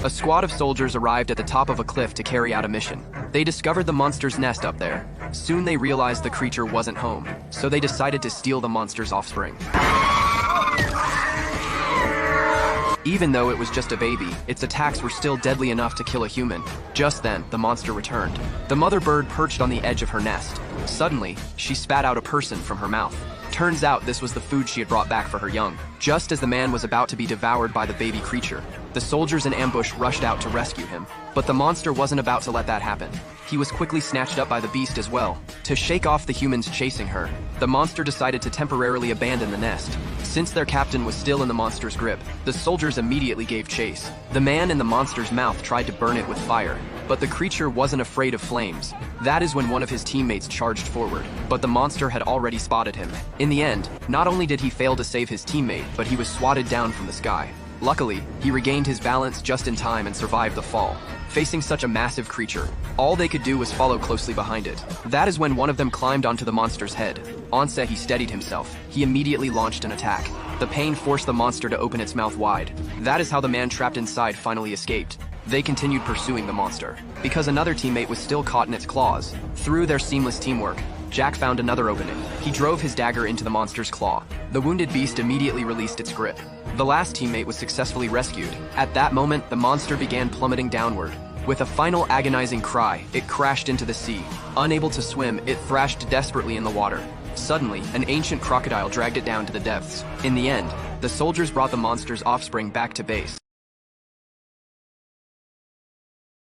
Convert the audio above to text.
A squad of soldiers arrived at the top of a cliff to carry out a mission. They discovered the monster's nest up there. Soon they realized the creature wasn't home, so they decided to steal the monster's offspring. Even though it was just a baby, its attacks were still deadly enough to kill a human. Just then, the monster returned. The mother bird perched on the edge of her nest. Suddenly, she spat out a person from her mouth. Turns out this was the food she had brought back for her young. Just as the man was about to be devoured by the baby creature, the soldiers in ambush rushed out to rescue him. But the monster wasn't about to let that happen. He was quickly snatched up by the beast as well. To shake off the humans chasing her, the monster decided to temporarily abandon the nest. Since their captain was still in the monster's grip, the soldiers immediately gave chase. The man in the monster's mouth tried to burn it with fire, but the creature wasn't afraid of flames. That is when one of his teammates charged forward, but the monster had already spotted him. In the end, not only did he fail to save his teammate, but he was swatted down from the sky. Luckily, he regained his balance just in time and survived the fall. Facing such a massive creature, all they could do was follow closely behind it. That is when one of them climbed onto the monster's head. Once he steadied himself, he immediately launched an attack. The pain forced the monster to open its mouth wide. That is how the man trapped inside finally escaped. They continued pursuing the monster, because another teammate was still caught in its claws. Through their seamless teamwork, Jack found another opening. He drove his dagger into the monster's claw. The wounded beast immediately released its grip. The last teammate was successfully rescued. At that moment, the monster began plummeting downward. With a final agonizing cry, it crashed into the sea. Unable to swim, it thrashed desperately in the water. Suddenly, an ancient crocodile dragged it down to the depths. In the end, the soldiers brought the monster's offspring back to base.